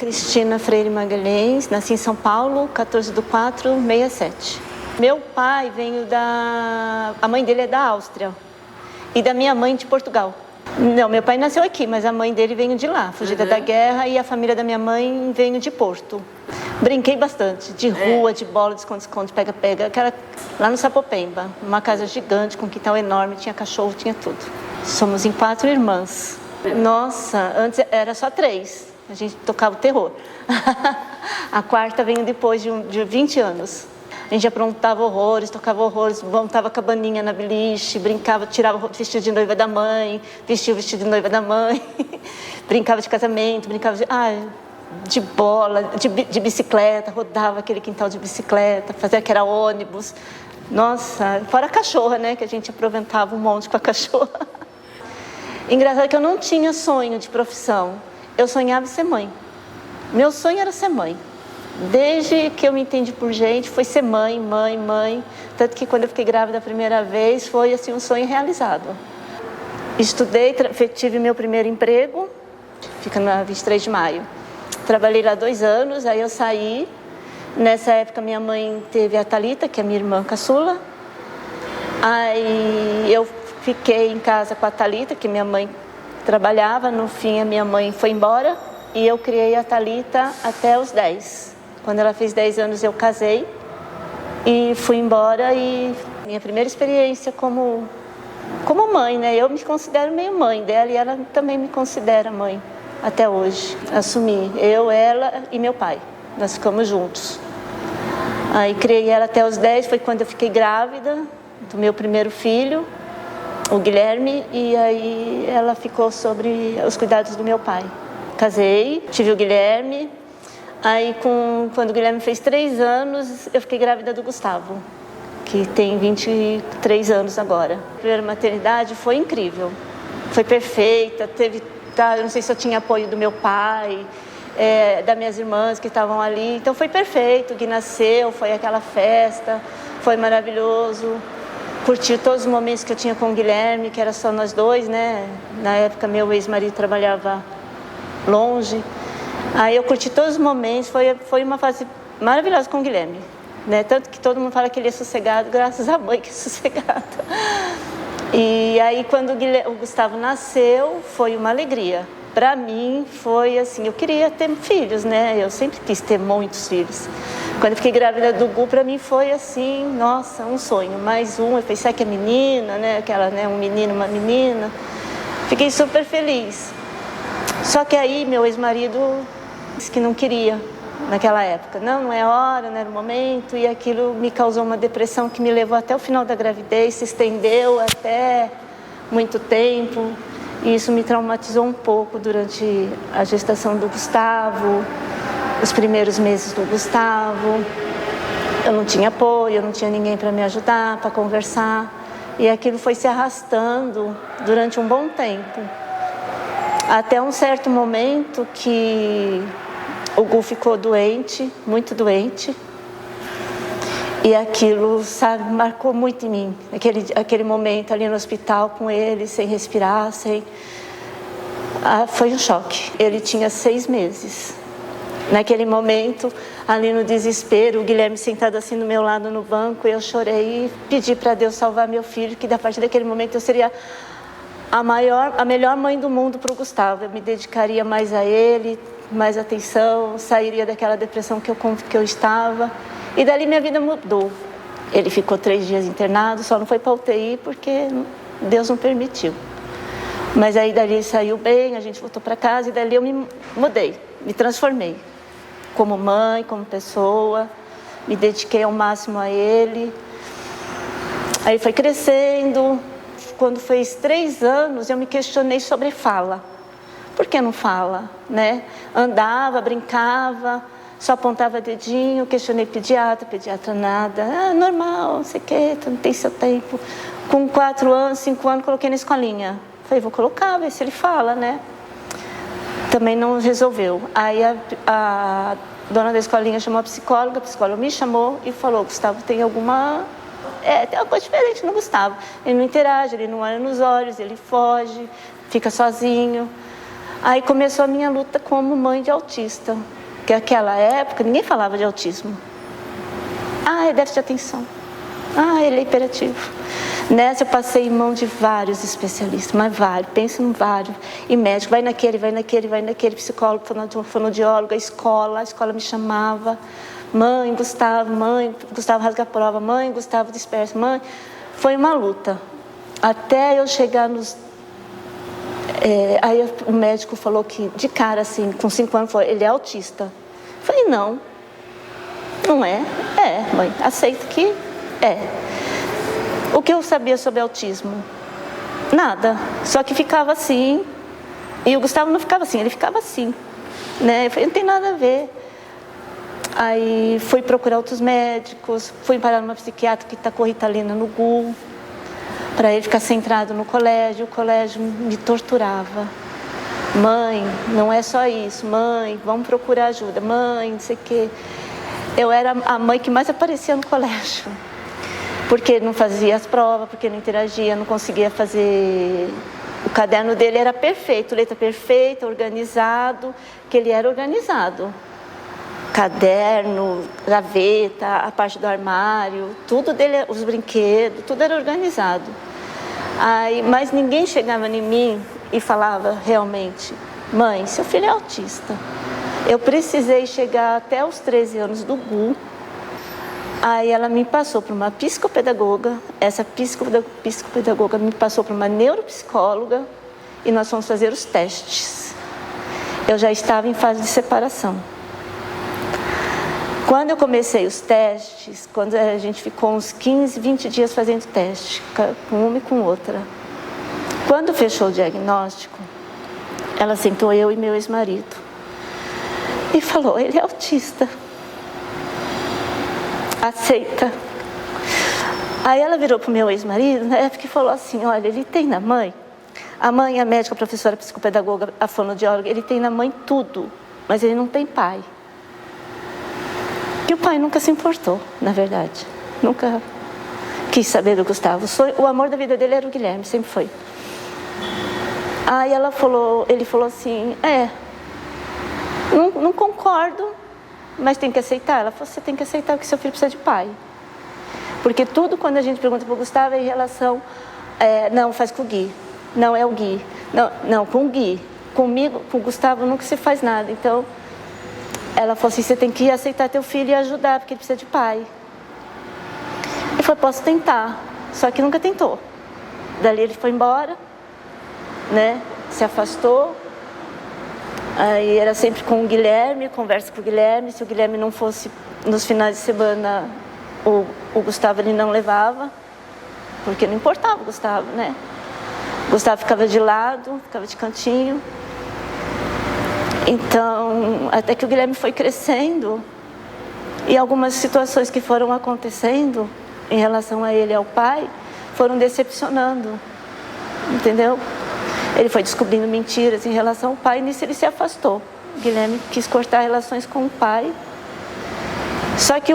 Cristina Freire Magalhães, nasci em São Paulo, 14/4/67. Meu pai veio a mãe dele é da Áustria e da minha mãe de Portugal. Não, meu pai nasceu aqui, mas a mãe dele veio de lá, fugida da guerra, e a família da minha mãe veio de Porto. Brinquei bastante, de rua, de bola, de esconde-esconde, pega-pega, lá no Sapopemba, uma casa gigante, com um quintal enorme, tinha cachorro, tinha tudo. Somos em 4 irmãs. Nossa, antes era só 3, a gente tocava o terror. A quarta veio depois de 20 anos. A gente aprontava horrores, tocava horrores, montava cabaninha na beliche, brincava, tirava o vestido de noiva da mãe, vestia o vestido de noiva da mãe, brincava de casamento, brincava de bola, de bicicleta, rodava aquele quintal de bicicleta, fazia que era ônibus. Nossa, fora a cachorra, né, que a gente aproveitava um monte com a cachorra. Engraçado que eu não tinha sonho de profissão, eu sonhava em ser mãe. Meu sonho era ser mãe. Desde que eu me entendi por gente, foi ser mãe. Tanto que quando eu fiquei grávida a primeira vez, foi assim um sonho realizado. Estudei, tive meu primeiro emprego, fica na 23 de maio. Trabalhei lá 2 anos, aí eu saí. Nessa época minha mãe teve a Thalita, que é minha irmã caçula. Aí eu fiquei em casa com a Thalita, que minha mãe trabalhava. No fim a minha mãe foi embora e eu criei a Thalita até os 10. Quando ela fez 10 anos eu casei e fui embora, e minha primeira experiência como mãe, né? Eu me considero meio mãe dela e ela também me considera mãe até hoje. Assumi, eu, ela e meu pai, nós ficamos juntos. Aí criei ela até os 10, foi quando eu fiquei grávida do meu primeiro filho, o Guilherme, e aí ela ficou sobre os cuidados do meu pai. Casei, tive o Guilherme. Aí, quando o Guilherme fez 3 anos, eu fiquei grávida do Gustavo, que tem 23 anos agora. A primeira maternidade foi incrível, foi perfeita, eu não sei se eu tinha apoio do meu pai, das minhas irmãs que estavam ali, então foi perfeito. O Gui nasceu, foi aquela festa, foi maravilhoso. Curti todos os momentos que eu tinha com o Guilherme, que era só nós dois, né? Na época, meu ex-marido trabalhava longe. Aí eu curti todos os momentos, foi uma fase maravilhosa com o Guilherme, né? Tanto que todo mundo fala que ele é sossegado, graças à mãe que é sossegado. E aí quando o Gustavo nasceu, foi uma alegria. Para mim foi assim, eu queria ter filhos, né? Eu sempre quis ter muitos filhos. Quando eu fiquei grávida do Gu, para mim foi assim, nossa, um sonho. Mais um, eu pensei que é menina, né? Aquela, né? Um menino, uma menina. Fiquei super feliz. Só que aí meu ex-marido disse que não queria naquela época. Não é hora, não era o momento. E aquilo me causou uma depressão que me levou até o final da gravidez, se estendeu até muito tempo. E isso me traumatizou um pouco durante a gestação do Gustavo, os primeiros meses do Gustavo. Eu não tinha apoio, eu não tinha ninguém para me ajudar, para conversar. E aquilo foi se arrastando durante um bom tempo. Até um certo momento que o Gu ficou doente, muito doente. E aquilo, sabe, marcou muito em mim. Aquele momento ali no hospital com ele, sem respirar, foi um choque. Ele tinha 6 meses. Naquele momento, ali no desespero, o Guilherme sentado assim do meu lado no banco, eu chorei e pedi para Deus salvar meu filho, que a partir daquele momento eu seria a melhor mãe do mundo para o Gustavo. Eu me dedicaria mais a ele, mais atenção, sairia daquela depressão que eu estava. E dali minha vida mudou. Ele ficou 3 dias internado, só não foi para UTI porque Deus não permitiu. Mas aí dali ele saiu bem, a gente voltou para casa e dali eu me mudei, me transformei. Como mãe, como pessoa, me dediquei ao máximo a ele. Aí foi crescendo. Quando fez 3 anos, eu me questionei sobre fala. Por que não fala, né? Andava, brincava, só apontava dedinho, questionei pediatra nada. Normal, não sei o quê, não tem seu tempo. Com 4 anos, 5 anos, coloquei na escolinha. Falei, vou colocar, ver se ele fala, né? Também não resolveu. Aí a dona da escolinha chamou a psicóloga me chamou e falou, Gustavo, tem alguma coisa diferente no Gustavo. Ele não interage, ele não olha nos olhos, ele foge, fica sozinho. Aí começou a minha luta como mãe de autista, que naquela época ninguém falava de autismo. Ah, é déficit de atenção. Ah, ele é hiperativo. Nessa eu passei em mão de vários especialistas, mas vários, pensa em vários. E médico, vai naquele, psicólogo, fonoaudiólogo, a escola me chamava. Mãe, Gustavo rasga a prova, mãe, Gustavo dispersa, mãe. Foi uma luta. Até eu chegar nos... aí o médico falou que, de cara assim, com 5 anos, falou, ele é autista. Eu falei, não é? É, mãe, aceito que é. O que eu sabia sobre autismo? Nada, só que ficava assim, e o Gustavo não ficava assim, ele ficava assim, né? Eu falei, não tem nada a ver. Aí fui procurar outros médicos, fui parar numa psiquiatra que tacou Ritalina no GU, para ele ficar centrado no colégio. O colégio me torturava. Mãe, não é só isso, mãe, vamos procurar ajuda, mãe, não sei o quê. Eu era a mãe que mais aparecia no colégio, porque não fazia as provas, porque não interagia, não conseguia fazer... O caderno dele era perfeito, letra perfeita, organizado, que ele era organizado. Caderno, gaveta, a parte do armário, tudo dele, os brinquedos, tudo era organizado. Aí, mas ninguém chegava em mim e falava realmente, mãe, seu filho é autista. Eu precisei chegar até os 13 anos do GU. Aí ela me passou para uma psicopedagoga, essa psicopedagoga me passou para uma neuropsicóloga e nós fomos fazer os testes. Eu já estava em fase de separação. Quando eu comecei os testes, quando a gente ficou uns 15, 20 dias fazendo teste, com uma e com outra. Quando fechou o diagnóstico, ela sentou eu e meu ex-marido e falou, ele é autista. Aceita. Aí ela virou para o meu ex-marido, né, e falou assim, olha, ele tem na mãe, a mãe, a médica, a professora, a psicopedagoga, a fonoaudióloga, ele tem na mãe tudo, mas ele não tem pai. E o pai nunca se importou, na verdade. Nunca quis saber do Gustavo. O amor da vida dele era o Guilherme, sempre foi. Aí ele falou assim, não concordo, mas tem que aceitar. Ela falou, você tem que aceitar que seu filho precisa de pai. Porque tudo quando a gente pergunta para o Gustavo é em relação, não, faz com o Gui. Não, é o Gui. Não, com o Gui. Comigo, com o Gustavo, nunca se faz nada. Então... ela falou assim, você tem que aceitar teu filho e ajudar, porque ele precisa de pai. Eu falei, posso tentar, só que nunca tentou. Dali ele foi embora, né, se afastou. Aí era sempre com o Guilherme, conversa com o Guilherme. Se o Guilherme não fosse nos finais de semana, o Gustavo ele não levava, porque não importava o Gustavo, né. O Gustavo ficava de lado, ficava de cantinho. Então, até que o Guilherme foi crescendo e algumas situações que foram acontecendo em relação a ele e ao pai foram decepcionando, entendeu? Ele foi descobrindo mentiras em relação ao pai e nisso ele se afastou. O Guilherme quis cortar relações com o pai, só que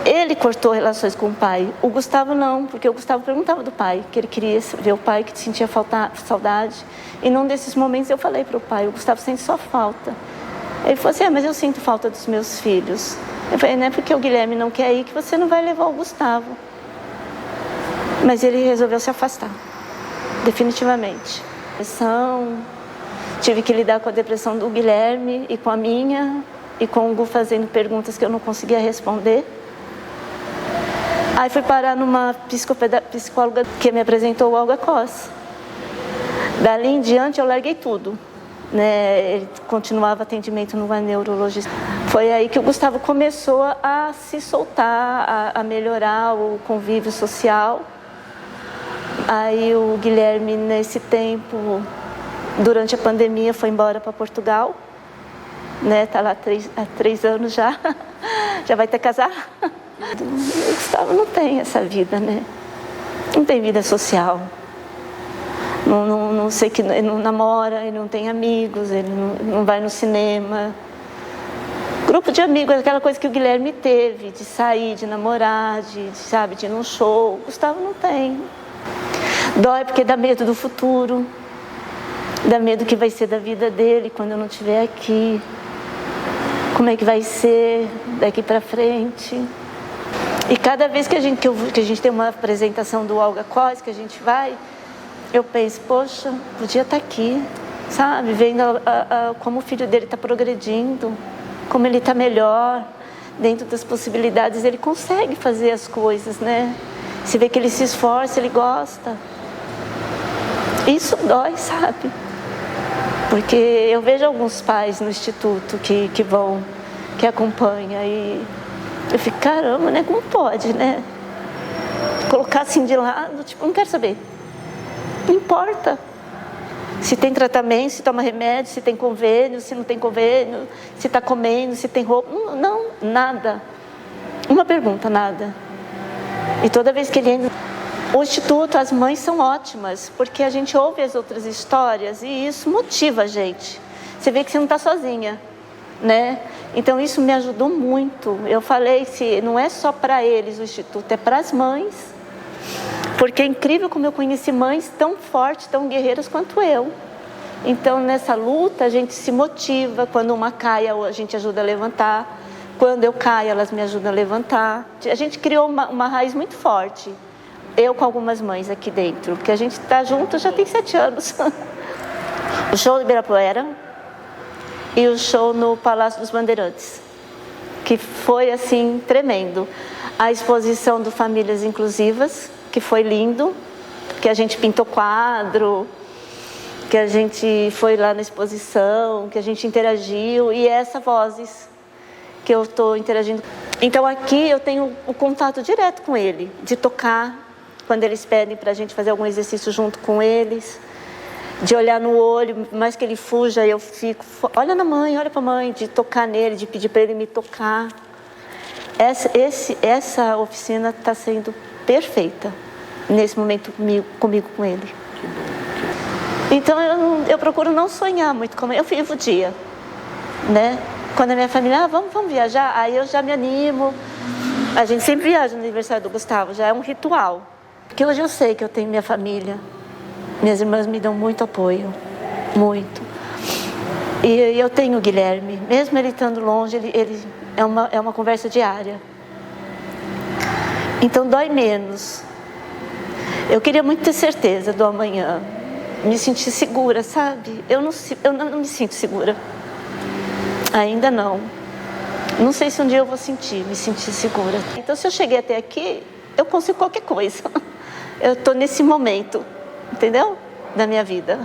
ele cortou relações com o pai, o Gustavo não, porque o Gustavo perguntava do pai, que ele queria ver o pai, que sentia saudade. E num desses momentos eu falei para o pai, o Gustavo sente só falta. Ele falou assim, mas eu sinto falta dos meus filhos. Eu falei, não é porque o Guilherme não quer ir que você não vai levar o Gustavo. Mas ele resolveu se afastar, definitivamente. Tive que lidar com a depressão do Guilherme e com a minha, e com o Gu fazendo perguntas que eu não conseguia responder. Aí fui parar numa psicóloga que me apresentou o Olga Costa. Dali em diante eu larguei tudo, né? Ele continuava atendimento numa neurologista. Foi aí que o Gustavo começou a se soltar, a melhorar o convívio social. Aí o Guilherme, nesse tempo, durante a pandemia, foi embora para Portugal, né? Tá lá há 3 anos já, já vai até casar. O Gustavo não tem essa vida, né? Não tem vida social. Não sei que ele não namora, ele não tem amigos, ele não vai no cinema. Grupo de amigos, aquela coisa que o Guilherme teve, de sair, de namorar, de ir num show. O Gustavo não tem. Dói porque dá medo do futuro. Dá medo que vai ser da vida dele quando eu não estiver aqui. Como é que vai ser daqui para frente. E cada vez que a gente tem uma apresentação do Olga Cos, que a gente vai, eu penso, poxa, podia estar aqui, sabe? Vendo como o filho dele está progredindo, como ele está melhor, dentro das possibilidades, ele consegue fazer as coisas, né? Você vê que ele se esforça, ele gosta. Isso dói, sabe? Porque eu vejo alguns pais no instituto que vão, que acompanham, e eu fico, caramba, né? Como pode, né? Colocar assim de lado, tipo, não quero saber. Não importa. Se tem tratamento, se toma remédio, se tem convênio, se não tem convênio, se está comendo, se tem roupa. Não, nada. Uma pergunta, nada. E toda vez que ele entra... O instituto, as mães são ótimas, porque a gente ouve as outras histórias e isso motiva a gente. Você vê que você não está sozinha, né? Então isso me ajudou muito. Eu falei, se não é só para eles o instituto, é para as mães. Porque é incrível como eu conheci mães tão fortes, tão guerreiras quanto eu. Então nessa luta a gente se motiva. Quando uma cai, a gente ajuda a levantar. Quando eu caio, elas me ajudam a levantar. A gente criou uma raiz muito forte. Eu com algumas mães aqui dentro, porque a gente está junto já tem 7 anos. O show do Ibirapuera e o show no Palácio dos Bandeirantes, que foi assim tremendo. A exposição do Famílias Inclusivas, que foi lindo, que a gente pintou quadro, que a gente foi lá na exposição, que a gente interagiu, e essa Vozes, que eu estou interagindo. Então aqui eu tenho o contato direto com ele, de tocar, quando eles pedem para a gente fazer algum exercício junto com eles, de olhar no olho, mais que ele fuja, eu fico, olha na mãe, olha para a mãe, de tocar nele, de pedir para ele me tocar. Essa oficina está sendo perfeita, nesse momento comigo com ele. Então eu procuro não sonhar muito, como eu vivo o dia, né? Quando a minha família, vamos viajar, aí eu já me animo. A gente sempre viaja no aniversário do Gustavo, já é um ritual. Porque hoje eu sei que eu tenho minha família. Minhas irmãs me dão muito apoio. Muito. E eu tenho o Guilherme. Mesmo ele estando longe, ele é uma conversa diária. Então dói menos. Eu queria muito ter certeza do amanhã. Me sentir segura, sabe? Eu não me sinto segura. Ainda não. Não sei se um dia eu vou me sentir segura. Então se eu cheguei até aqui, eu consigo qualquer coisa. Eu estou nesse momento, entendeu? Da minha vida.